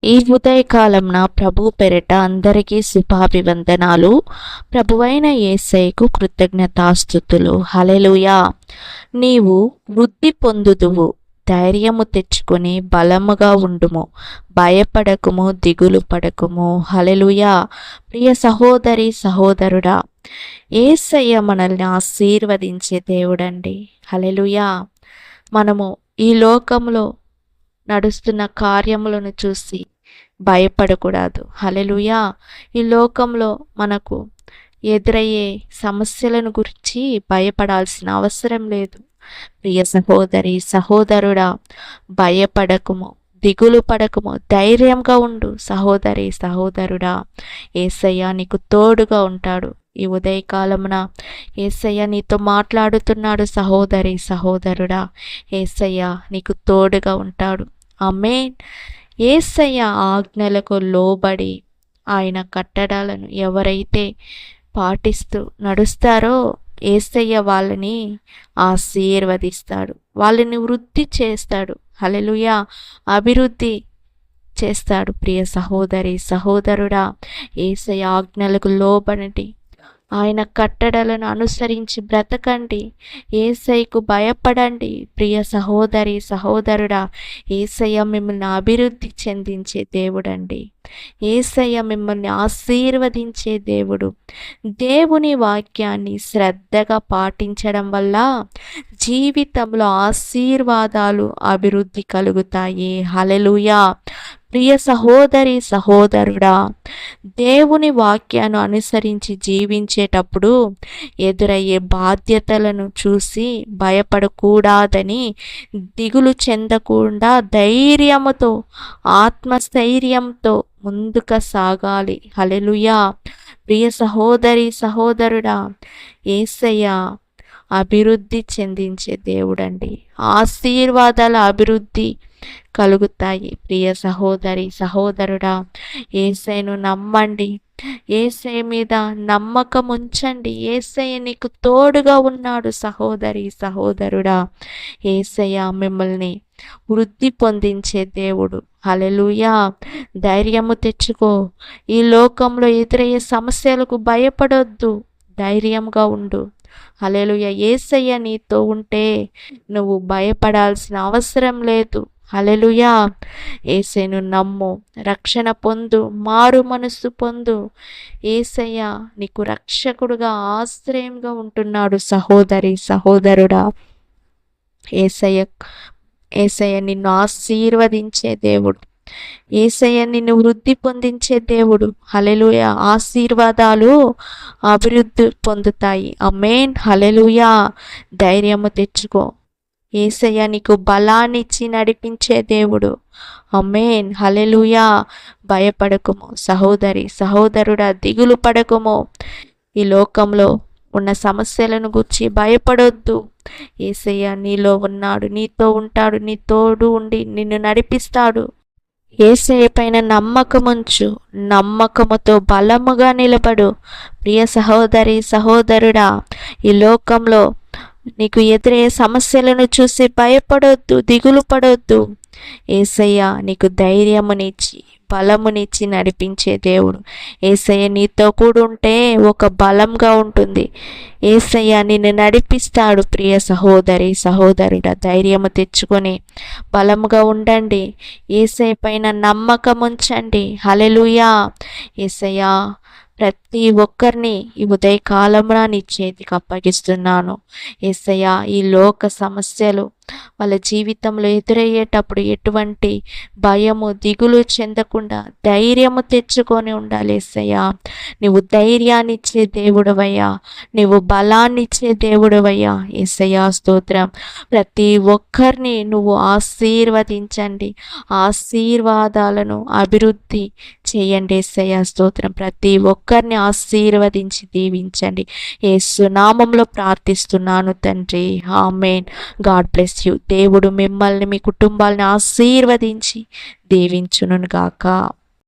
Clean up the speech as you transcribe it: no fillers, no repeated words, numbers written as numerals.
ఈ ఉదయకాలంన ప్రభు పెరట అందరికీ శుభాభివందనాలు. ప్రభువైన యేసయ్యకు కృతజ్ఞతాస్తుతులు. హల్లెలూయా. నీవు వృద్ధి పొందుదువు, ధైర్యము తెచ్చుకొని బలముగా ఉండుము, భయపడకుము, దిగులు పడకుము. హల్లెలూయా. ప్రియ సహోదరి సహోదరుడా, యేసయ్య మనల్ని ఆశీర్వదించే దేవుడండి. హల్లెలూయా. మనము ఈ లోకంలో నడుస్తున్న కార్యములను చూసి భయపడకూడదు. హల్లెలూయా. ఈ లోకంలో మనకు ఎదురయ్యే సమస్యలను గురించి భయపడాల్సిన అవసరం లేదు. ప్రియ సహోదరి సహోదరుడా, భయపడకుము, దిగులు పడకుము, ధైర్యంగా ఉండు. సహోదరి సహోదరుడా, యేసయ్య నీకు తోడుగా ఉంటాడు. ఈ ఉదయకాలమున యేసయ్య నీతో మాట్లాడుతున్నాడు. సహోదరి సహోదరుడా, యేసయ్య నీకు తోడుగా ఉంటాడు. ఆమేన్. యేసయ్య ఆజ్ఞలకు లోబడి ఆయన కట్టడాలను ఎవరైతే పాటిస్తూ నడుస్తారో యేసయ్య వాళ్ళని ఆశీర్వదిస్తాడు, వాళ్ళని వృద్ధి చేస్తాడు. హల్లెలూయా. అభివృద్ధి చేస్తాడు. ప్రియ సహోదరి సహోదరుడా, యేసయ్య ఆజ్ఞలకు లోబడి ఆయన కట్టడలను అనుసరించి బ్రతకండి. యేసయ్యకు భయపడండి. ప్రియ సహోదరి సహోదరుడా, యేసయ్య మిమ్మల్ని అభివృద్ధి చెందించే దేవుడండి. యేసయ్య మిమ్మల్ని ఆశీర్వదించే దేవుడు. దేవుని వాక్యాన్ని శ్రద్ధగా పాటించడం వల్ల జీవితంలో ఆశీర్వాదాలు, అభివృద్ధి కలుగుతాయి. హల్లెలూయా. ప్రియ సహోదరి సహోదరుడా, దేవుని వాక్యాన్ని అనుసరించి జీవించేటప్పుడు ఎదురయ్యే బాధ్యతలను చూసి భయపడకూడదని, దిగులు చెందకుండా ధైర్యముతో, ఆత్మస్థైర్యంతో ముందుకు సాగాలి. హల్లెలూయా. ప్రియ సహోదరి సహోదరుడా, యేసయ్య అభివృద్ధి చెందించే దేవుడండి. ఆశీర్వాదాల అభివృద్ధి కలుగుతాయి. ప్రియ సహోదరి సహోదరుడా, యేసయ్యను నమ్మండి. యేసయ్య మీద నమ్మకం ఉంచండి. యేసయ్య నీకు తోడుగా ఉన్నాడు. సహోదరి సహోదరుడా, యేసయ్య మిమ్మల్ని వృద్ధి పొందించే దేవుడు. హల్లెలూయా. ధైర్యము తెచ్చుకో. ఈ లోకంలో ఎదురయ్యే సమస్యలకు భయపడొద్దు, ధైర్యంగా ఉండు. హల్లెలూయా. యేసయ్య నీతో ఉంటే నువ్వు భయపడాల్సిన అవసరం లేదు. హల్లెలూయా. యేసయ్యను నమ్ము, రక్షణ పొందు, మారు మనస్సు పొందు. యేసయ్య నీకు రక్షకుడుగా, ఆశ్రయంగా ఉంటున్నాడు. సహోదరి సహోదరుడా, యేసయ్య నిన్ను ఆశీర్వదించే దేవుడు. యేసయ్య నిన్ను వృద్ధి పొందించే దేవుడు. హల్లెలూయా. ఆశీర్వాదాలు, అభివృద్ధి పొందుతాయి. ఆమేన్. హల్లెలూయా. ధైర్యము తెచ్చుకో. యేసయ్య నీకు బలాన్నిచ్చి నడిపించే దేవుడు. ఆమేన్. హల్లెలూయా. భయపడకుము. సహోదరి సహోదరుడా, దిగులు పడకుము. ఈ లోకంలో ఉన్న సమస్యలను గురించి భయపడొద్దు. యేసయ్య నీలో ఉన్నాడు, నీతో ఉంటాడు, నీ తోడు ఉండి నిన్ను నడిపిస్తాడు. యేసయ్య పైన నమ్మకముంచు, నమ్మకముతో బలముగా నిలబడు. ప్రియ సహోదరి సహోదరుడా, ఈ లోకంలో నీకు ఎదురయ్యే సమస్యలను చూసి భయపడొద్దు, దిగులు పడొద్దు. యేసయ్య నీకు ధైర్యమునిచ్చి, బలమునిచ్చి నడిపించే దేవుడు. యేసయ్య నీతో కూడా ఉంటే ఒక బలంగా ఉంటుంది. యేసయ్య నిన్ను నడిపిస్తాడు. ప్రియ సహోదరి సహోదరుడా, ధైర్యము తెచ్చుకొని బలముగా ఉండండి. యేసయ్య పైన నమ్మకం ఉంచండి. హల్లెలూయా. యేసయ్య ప్రతి ఒక్కరిని ఈ ఉదయకాలమున నీ చేతికి అప్పగిస్తున్నాను. యేసయ్య ఈ లోక సమస్యలు వాళ్ళ జీవితంలో ఎదురయ్యేటప్పుడు ఎటువంటి భయము, దిగులు చెందకుండా ధైర్యము తెచ్చుకొని ఉండాలి. యేసయ్య నువ్వు ధైర్యాన్ని ఇచ్చే దేవుడవయ్యా, నువ్వు బలాన్ని ఇచ్చే దేవుడవయ్యా. యేసయ్య స్తోత్రం. ప్రతి ఒక్కరిని నువ్వు ఆశీర్వదించండి, ఆశీర్వాదాలను అభివృద్ధి చేయండి. యేసయ్య స్తోత్రం. ప్రతి ఒక్కరిని ఆశీర్వదించి దీవించండి. యేసు నామములో ప్రార్థిస్తున్నాను తండ్రి. ఆమేన్. God bless you. దేవుడు మిమ్మల్ని, మీ కుటుంబాలను ఆశీర్వదించి దీవించును గాక.